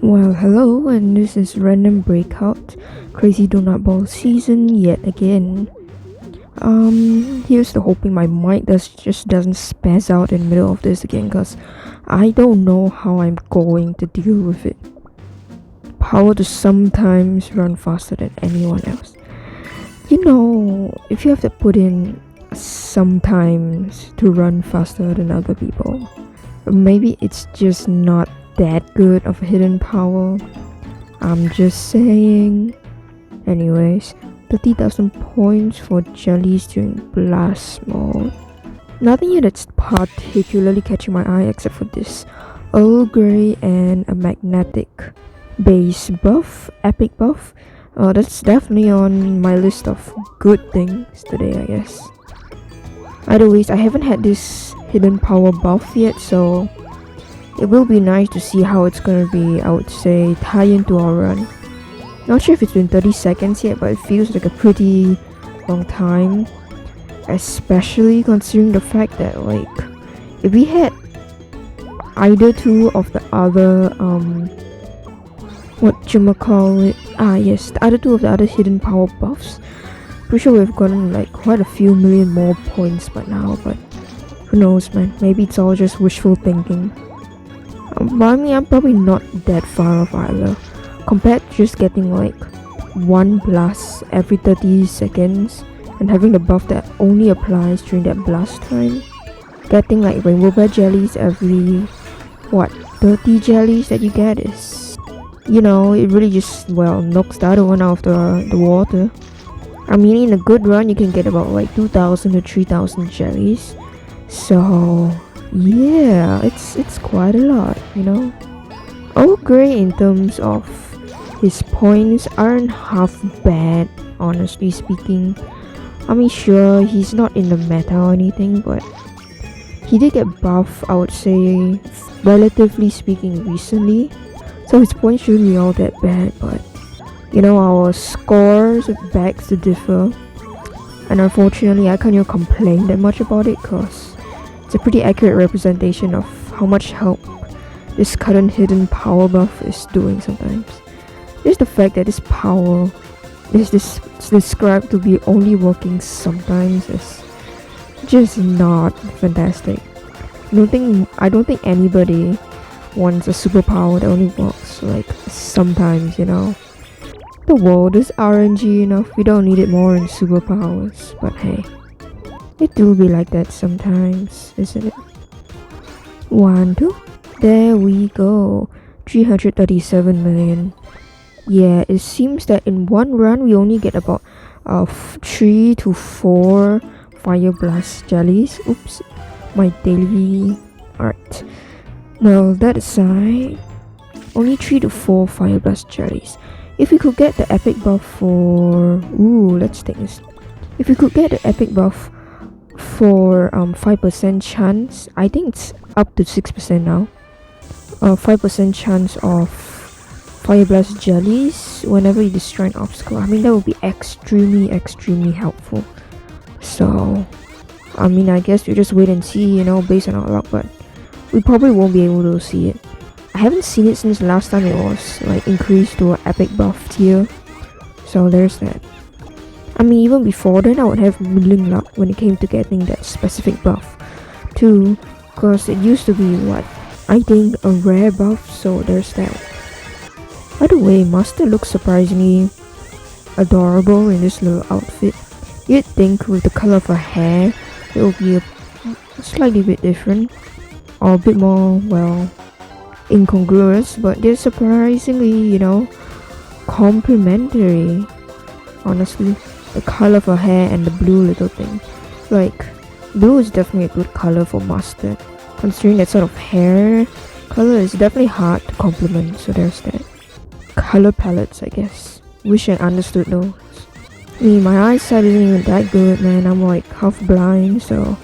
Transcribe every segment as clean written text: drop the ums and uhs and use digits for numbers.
Well, hello, and this is Random Breakout, Crazy Donut Ball season yet again. Here's the hoping my mic just doesn't spaz out in the middle of this again, cause I don't know how I'm going to deal with it. Power to sometimes run faster than anyone else. If you have to put in sometimes to run faster than other people, maybe it's just not that good of a hidden power. I'm just saying. Anyways, 30,000 points for jellies during blast mode. Nothing here that's particularly catching my eye except for this Earl Grey and a magnetic base buff, epic buff. That's definitely on my list of good things today, I guess. Either ways, I haven't had this hidden power buff yet, so it will be nice to see how it's gonna be, I would say, tie into our run. Not sure if it's been 30 seconds yet, but it feels like a pretty long time. Especially considering the fact that, if we had either two of the other, the other two of the other hidden power buffs, pretty sure we've gotten quite a few million more points by now, but who knows, man. Maybe it's all just wishful thinking. But I mean, I'm probably not that far off either. Compared to just getting one blast every 30 seconds and having the buff that only applies during that blast time. Getting rainbow bear jellies every 30 jellies that you get is, it really just knocks the other one out of the water. I mean, in a good run you can get about 2,000 to 3,000 jellies. So yeah, it's quite a lot, Earl Grey in terms of his points aren't half bad, honestly speaking. I mean, sure, he's not in the meta or anything, but he did get buff, I would say, relatively speaking, recently. So his points shouldn't be all that bad, but our scores begs to differ. And unfortunately, I can't even complain that much about it, cause it's a pretty accurate representation of how much help this current hidden power buff is doing sometimes. Just the fact that this power is described to be only working sometimes is just not fantastic. I don't think anybody wants a superpower that only works sometimes, The world is RNG enough, we don't need it more in superpowers, but hey, it do be like that sometimes, isn't it? 1, 2, there we go, 337 million. Yeah, it seems that in one run we only get about 3 to 4 fire blast jellies. Oops, my daily art. Well, that aside, only 3 to 4 fire blast jellies. If we could get the epic buff for let's take this. If we could get the epic buff for 5% chance, I think it's up to 6% now. 5% chance of fire blast jellies whenever you destroy an obstacle. I mean, that would be extremely helpful. So I mean, I guess we just wait and see, based on our luck, but we probably won't be able to see it. I haven't seen it since last time it was increased to an epic buff tier, so there's that. I mean, even before then I would have middling luck when it came to getting that specific buff too, cause it used to be I think a rare buff, so there's that. By the way, Master looks surprisingly adorable in this little outfit. You'd think with the color of her hair it would be a slightly bit different, or a bit more, incongruous, but they're surprisingly, complementary. Honestly, the color of her hair and the blue little thing. Blue is definitely a good color for Mustard. Considering that sort of hair color is definitely hard to complement, so there's that. Color palettes, I guess. Wish I understood those. I mean, my eyesight isn't even that good, man. I'm half blind, so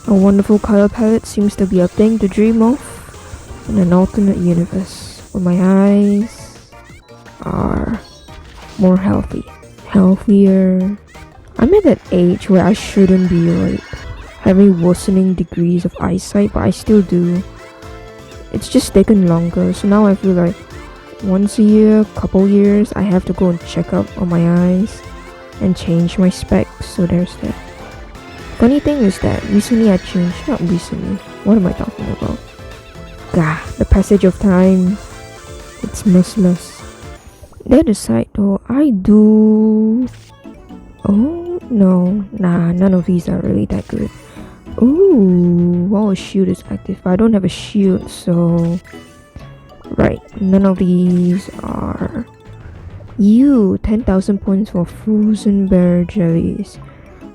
a wonderful color palette seems to be a thing to dream of in an alternate universe where my eyes are more healthier. I'm at that age where I shouldn't be having worsening degrees of eyesight, but I still do. It's just taken longer, so now I feel once a year, couple years, I have to go and check up on my eyes and change my specs. So there's that. Funny thing is that recently I changed, not recently, what am I talking about? Gah, the passage of time, it's merciless. That aside though, I do... Oh, no, nah, none of these are really that good. Ooh, wow, a shield is active. I don't have a shield, so... Right, none of these are... 10,000 points for frozen bear jellies.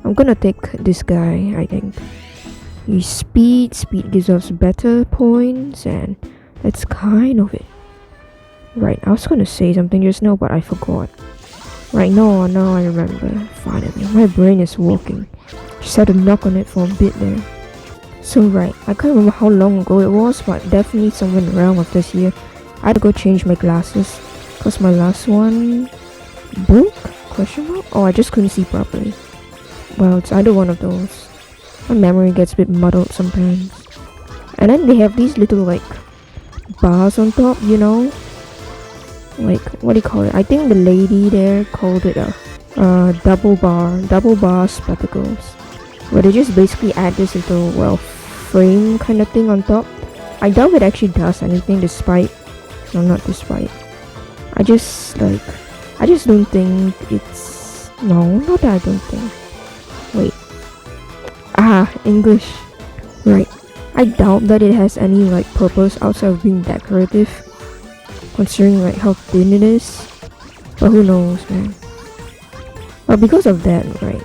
I'm gonna take this guy, I think. Speed gives us better points, and that's kind of it. Right, I was gonna say something just now, but I forgot. Right, now I remember. Finally, my brain is working. Just had to knock on it for a bit there. So right, I can't remember how long ago it was, but definitely somewhere around of this year, I had to go change my glasses, cause my last one broke? Question mark? Oh, I just couldn't see properly. Well, it's either one of those. My memory gets a bit muddled sometimes. And then they have these little like bars on top, you know? Like, what do you call it? I think the lady there called it a double bar spectacles, where they just basically add this little, well, frame kind of thing on top. I doubt it actually does anything despite, no, not despite. I just don't think it's, no, not that I don't think. Wait. English. Right. I doubt that it has any like purpose outside of being decorative, considering like how thin it is. But who knows, man. But because of that, right,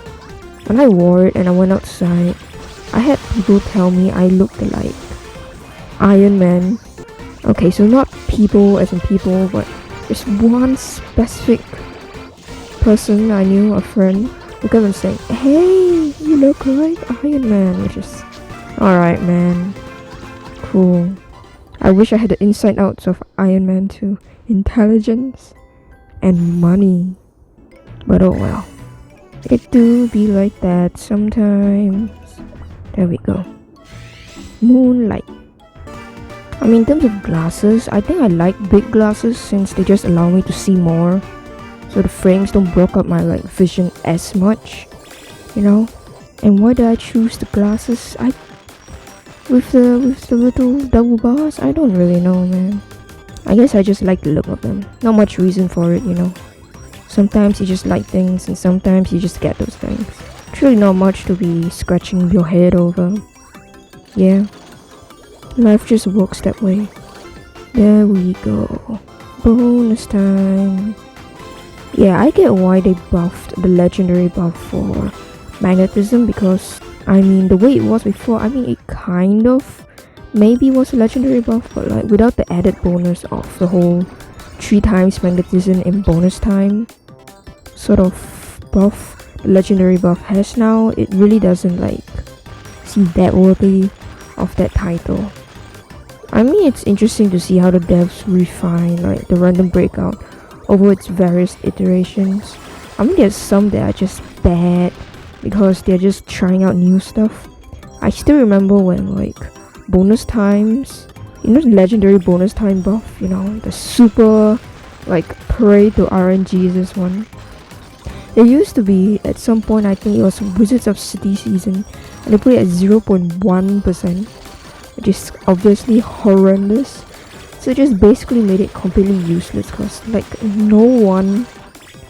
when I wore it and I went outside, I had people tell me I looked like Iron Man. Okay, so not people as in people, but just one specific person I knew, a friend, who kept on saying, "Hey, you look like Iron Man," which is alright, man. Cool. I wish I had the inside outs of Iron Man too. Intelligence and money. But oh well. It do be like that sometimes. There we go. Moonlight. I mean, in terms of glasses, I think I like big glasses since they just allow me to see more. So the frames don't block up my like vision as much, you know? And why did I choose the glasses? With the little double bars? I don't really know, man. I guess I just like the look of them. Not much reason for it, you know. Sometimes you just like things and sometimes you just get those things. It's really not much to be scratching your head over. Yeah. Life just works that way. There we go. Bonus time. Yeah, I get why they buffed the legendary buff for magnetism, because I mean the way it was before, I mean it kind of maybe was a legendary buff, but like without the added bonus of the whole 3 times magnetism in bonus time sort of buff the legendary buff has now, it really doesn't like seem that worthy of that title. I mean, it's interesting to see how the devs refine like the random breakout over its various iterations. I mean, there's some that are just bad because they're just trying out new stuff. I still remember when like bonus times, you know, the legendary bonus time buff, you know, the super like pray to RNG's one. There used to be at some point, I think it was Wizards of City season, and they put it at 0.1%, which is obviously horrendous. So it just basically made it completely useless because like no one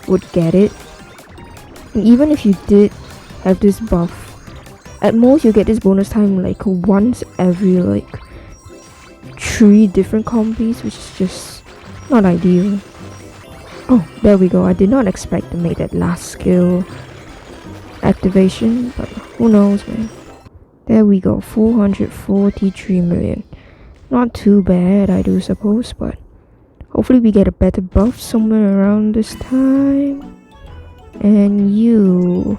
would get it. And even if you did have this buff, at most you get this bonus time like once every like 3 different combis, which is just not ideal. Oh, there we go. I did not expect to make that last skill activation, but who knows, man. There we go, 443 million. Not too bad, I do suppose, but hopefully we get a better buff somewhere around this time. And you,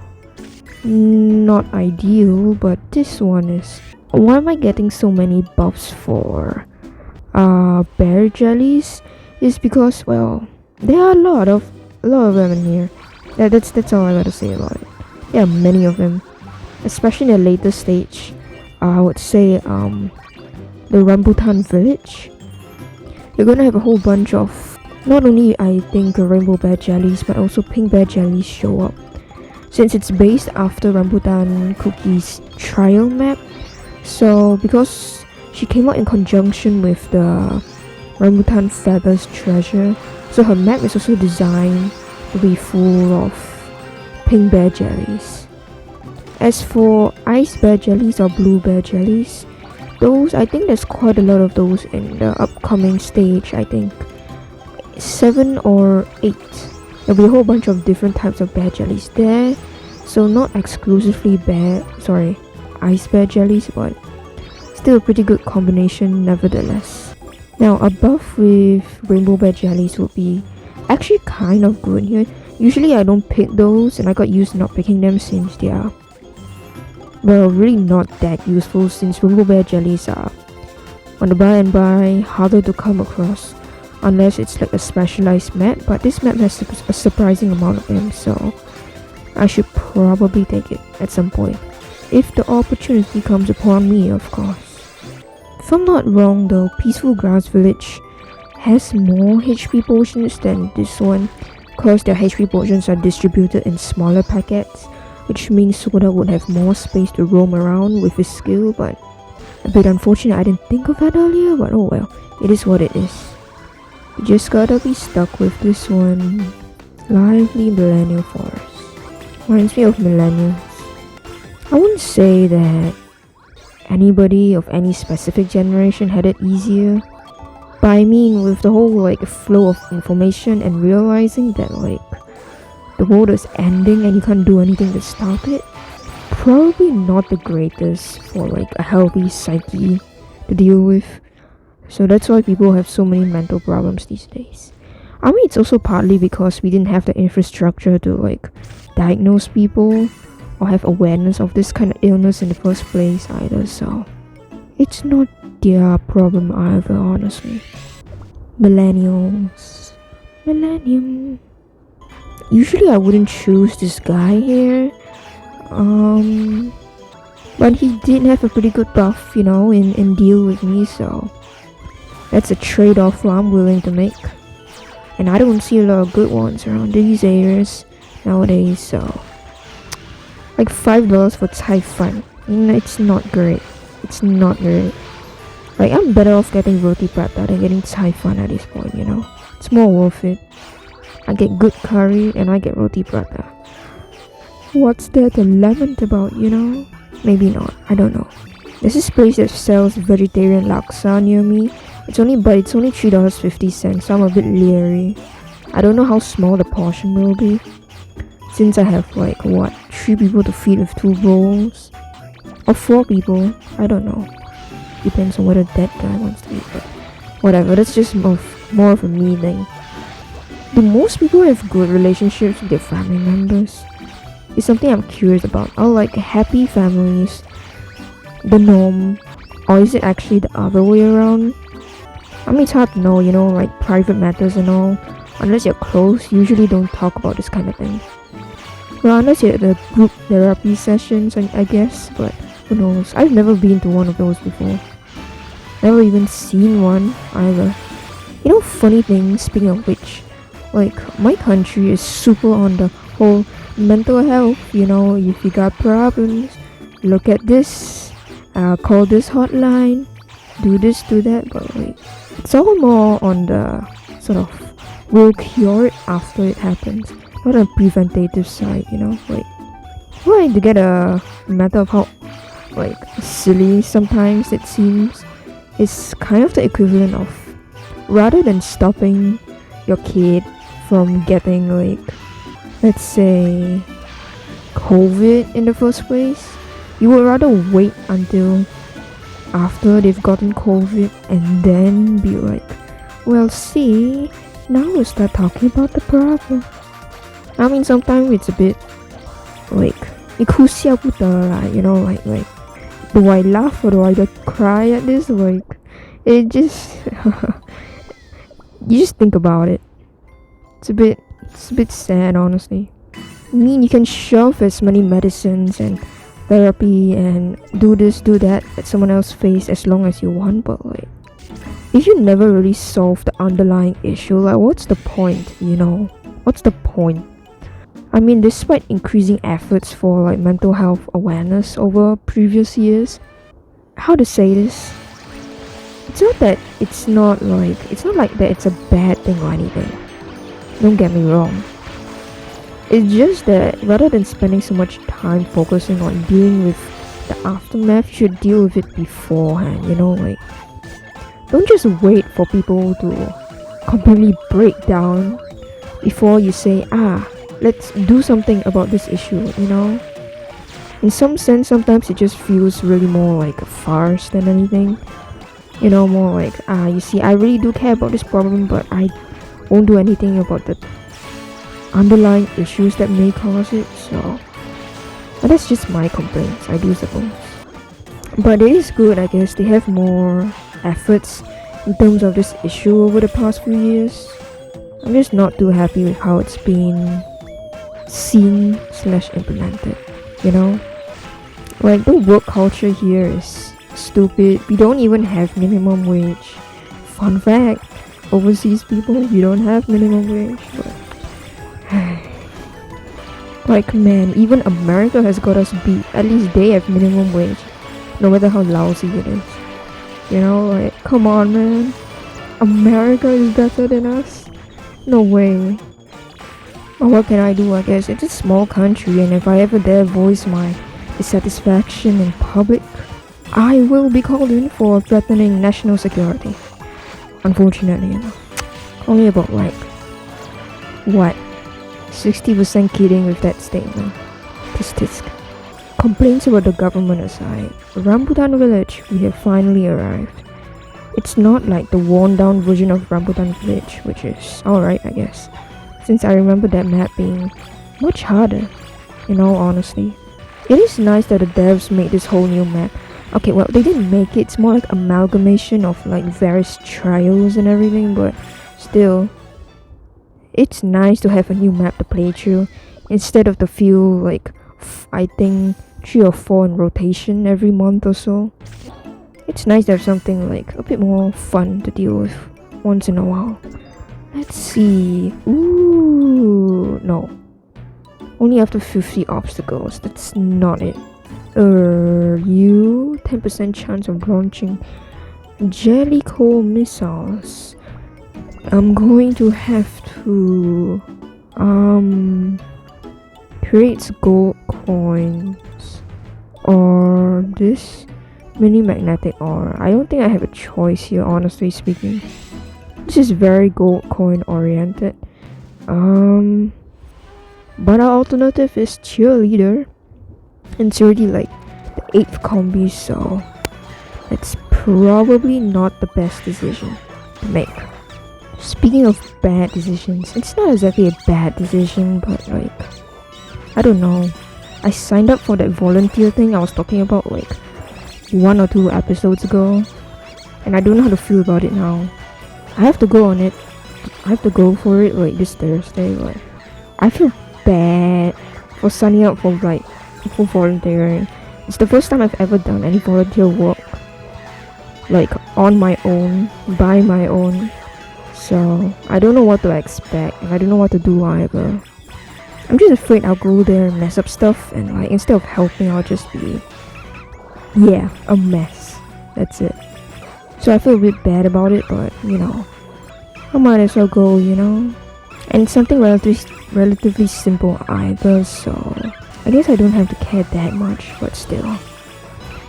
not ideal, but this one is. Why am I getting so many buffs for bear jellies? Is because, well, there are a lot of them in here. That's all I gotta say about it. There are many of them, especially in the later stage. I would say the Rambutan village. You're gonna have a whole bunch of Not only I think rainbow bear jellies, but also pink bear jellies show up. Since it's based after Rambutan Cookie's trial map, so because she came out in conjunction with the Rambutan Feathers treasure, so her map is also designed to be full of pink bear jellies. As for ice bear jellies or blue bear jellies, those, I think there's quite a lot of those in the upcoming stage. I think 7 or 8. There'll be a whole bunch of different types of bear jellies there, so not exclusively ice bear jellies, but still a pretty good combination nevertheless. Now above with rainbow bear jellies would be actually kind of good here. Usually I don't pick those, and I got used to not picking them since they are, well, really not that useful, since rainbow bear jellies are on the buy and buy, harder to come across unless it's like a specialized map, but this map has a surprising amount of them, so I should probably take it at some point, if the opportunity comes upon me, of course. If I'm not wrong though, Peaceful Grass Village has more HP potions than this one, cause their HP potions are distributed in smaller packets, which means Soda would have more space to roam around with his skill, but a bit unfortunate I didn't think of that earlier, but oh well, it is what it is. You just gotta be stuck with this one. Lively Millennial Forest. Reminds me of millennials. I wouldn't say that anybody of any specific generation had it easier, but I mean with the whole like flow of information and realizing that like the world is ending and you can't do anything to stop it, probably not the greatest for like a healthy psyche to deal with. So that's why people have so many mental problems these days. I mean, it's also partly because we didn't have the infrastructure to like diagnose people or have awareness of this kind of illness in the first place either, so it's not their problem either, honestly. Millennials. Millennium. Usually I wouldn't choose this guy here, but he did have a pretty good buff, you know, in deal with me, so that's a trade-off I'm willing to make. And I don't see a lot of good ones around these areas nowadays, so like $5 for Cai Fan, it's not great. It's not great. Like, I'm better off getting roti prata than getting Cai Fan at this point, you know. It's more worth it. I get good curry and I get roti prata. What's there to lament about, you know? Maybe not, I don't know. There's this place that sells vegetarian laksa near me. It's only $3.50, so I'm a bit leery. I don't know how small the portion will be, since I have like 3 people to feed with 2 bowls, or 4 people, I don't know. Depends on whether that guy wants to eat, but whatever, that's just more of a me thing. Do most people have good relationships with their family members? It's something I'm curious about. Are like happy families the norm, or is it actually the other way around? I mean, it's hard to know, you know, like private matters and all. Unless you're close, you usually don't talk about this kind of thing. Well, unless you're at the group therapy sessions, I guess, but who knows. I've never been to one of those before. Never even seen one either. You know, funny thing, speaking of which, like, my country is super on the whole mental health, you know, if you got problems, look at this, call this hotline, do this, do that, but like, it's all more on the sort of we'll cure it after it happens, not on preventative side, you know, like, to get a matter of how, like, silly sometimes it seems, is kind of the equivalent of, rather than stopping your kid from getting, like, let's say, COVID in the first place, you would rather wait until after they've gotten COVID and then be like, well, see, now we'll start talking about the problem. I mean, sometimes it's a bit like, 你哭笑不得 lah, you know, like, do I laugh or do I just cry at this? Like, it just, you just think about it. It's a bit sad, honestly. I mean, you can shove as many medicines and therapy and do this, do that at someone else's face as long as you want, but like, if you never really solve the underlying issue, like what's the point, What's the point? I mean, despite increasing efforts for like mental health awareness over previous years, how to say this? It's not like that it's a bad thing or anything. Don't get me wrong. It's just that rather than spending so much time focusing on dealing with the aftermath, you should deal with it beforehand, like don't just wait for people to completely break down before you say, let's do something about this issue, In some sense, sometimes it just feels really more like a farce than anything. More like, you see, I really do care about this problem, but I won't do anything about the underlying issues that may cause it. So that's just my complaints, I do suppose. But it is good, I guess, they have more efforts in terms of this issue over the past few years. I'm just not too happy with how it's been seen / implemented, Like the work culture here is stupid. We don't even have minimum wage. Fun fact, overseas people, we don't have minimum wage. But like, man, even America has got us beat. At least they have minimum wage, no matter how lousy it is. Like, come on, man. America is better than us? No way. But what can I do? I guess it's a small country, and if I ever dare voice my dissatisfaction in public, I will be called in for threatening national security. Unfortunately, only about 60% kidding with that statement. Tisk. Complaints about the government aside, Rambutan Village, we have finally arrived. It's not like the worn down version of Rambutan Village, which is alright, I guess, since I remember that map being much harder, in all honesty. It is nice that the devs made this whole new map. Okay, well, they didn't make it, it's more like amalgamation of like various trials and everything, but still, it's nice to have a new map to play through instead of the few, I think 3 or 4 in rotation every month or so. It's nice to have something like a bit more fun to deal with once in a while. Let's see. Ooh, no. Only after 50 obstacles. That's not it. 10% chance of launching Jellicoe missiles. I'm going to have to create gold coins or this mini magnetic ore. I don't think I have a choice here, honestly speaking. This is very gold coin oriented. But our alternative is cheerleader. And it's already like the 8th combi, so it's probably not the best decision to make. Speaking of bad decisions, it's not exactly a bad decision, but I don't know. I signed up for that volunteer thing I was talking about 1 or 2 episodes ago, and I don't know how to feel about it now. I have to go on it. I have to go for it this Thursday, but I feel bad for signing up for volunteering. It's the first time I've ever done any volunteer work on my own, by my own. So I don't know what to expect, and I don't know what to do either. I'm just afraid I'll go there and mess up stuff, and instead of helping, I'll just be a mess. That's it. So I feel a bit bad about it, but I might as well go, and it's something relatively simple either, so I guess I don't have to care that much, but still,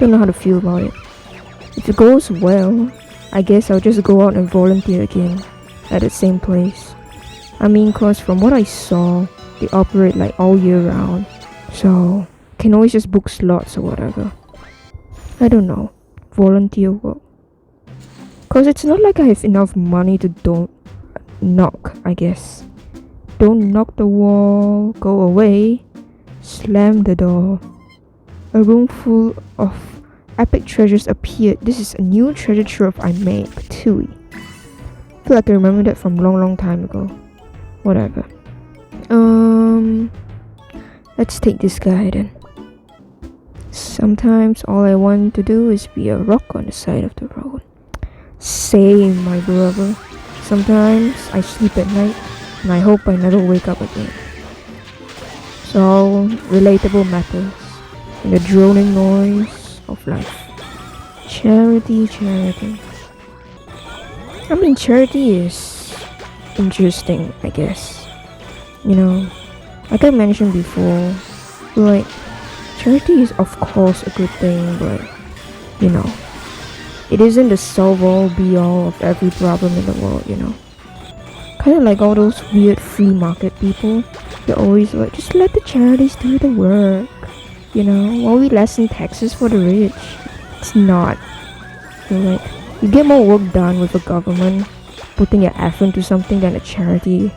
don't know how to feel about it. If it goes well, I guess I'll just go out and volunteer again at the same place. I mean, cause from what I saw, they operate all year round, so can always just book slots or whatever. I don't know, volunteer work. Cause it's not like I have enough money to don't knock, I guess. Don't knock the wall, go away, slam the door. A room full of epic treasures appeared. This is a new treasure trove I made, Tui. I feel like I remember that from long time ago. Whatever. Let's take this guy then. Sometimes all I want to do is be a rock on the side of the road. Same, my brother. Sometimes I sleep at night and I hope I never wake up again. So, relatable matters in the droning noise of life. Charity, charity. I mean, charity is interesting, I guess. You know, like I mentioned before, like, charity is of course a good thing, but, you know, it isn't the solve-all be-all of every problem in the world, you know. Kind of like all those weird free market people. They're always like, just let the charities do the work. You know, while we lessen taxes for the rich. It's not. You're like, you get more work done with a government putting your effort into something than a charity.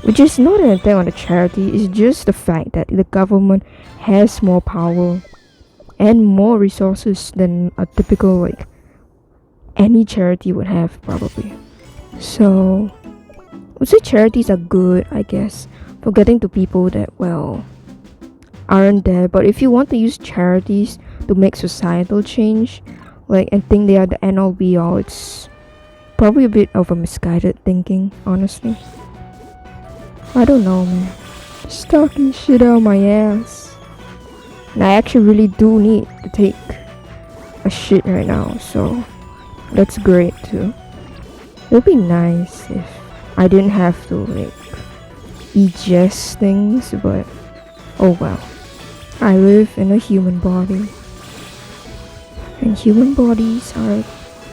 Which is not an attack on the charity, it's just the fact that the government has more power and more resources than a typical, like, any charity would have, probably. So, I would say charities are good, I guess, for getting to people that, well, aren't there. But if you want to use charities to make societal change, like, and think they are the end all be all, it's probably a bit of a misguided thinking, honestly. I don't know, man. Just talking shit out my ass. And I actually really do need to take a shit right now, so that's great too. It would be nice if I didn't have to, like, ingest things, but oh well. I live in a human body, and human bodies are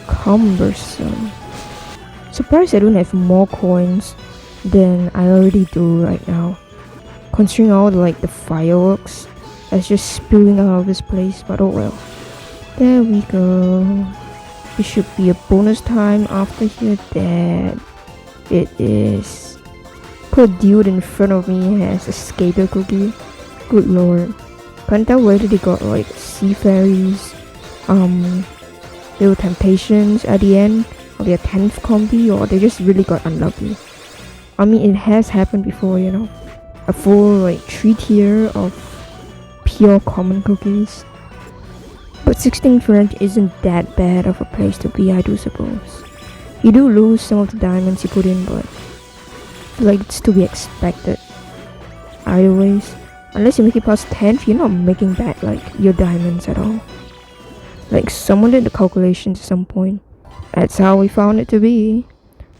cumbersome. Surprised I don't have more coins than I already do right now, considering all the fireworks that's just spewing out of this place. But oh well. There we go. It should be a bonus time after you're dead. It is. Poor dude in front of me has a skater cookie. Good lord. Can't tell whether they got like sea fairies, little temptations at the end, or their 10th combi, or they just really got unlucky. I mean, it has happened before, you know. A full 3 tier of pure common cookies. But 16th rank isn't that bad of a place to be, I do suppose. You do lose some of the diamonds you put in, but it's to be expected. Either ways, unless you make it past 10th, you're not making back your diamonds at all. Someone did the calculations at some point. That's how we found it to be.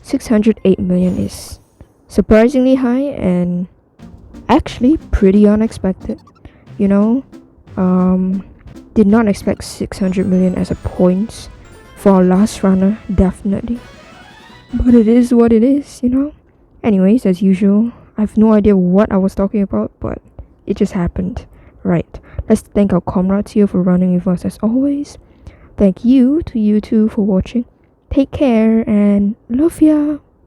608 million is surprisingly high and actually pretty unexpected. You know, did not expect 600 million as a points for our last runner, definitely. But it is what it is, you know. Anyways, as usual, I have no idea what I was talking about, but it just happened. Right. Let's thank our comrades here for running with us as always. Thank you to you two for watching. Take care and love ya.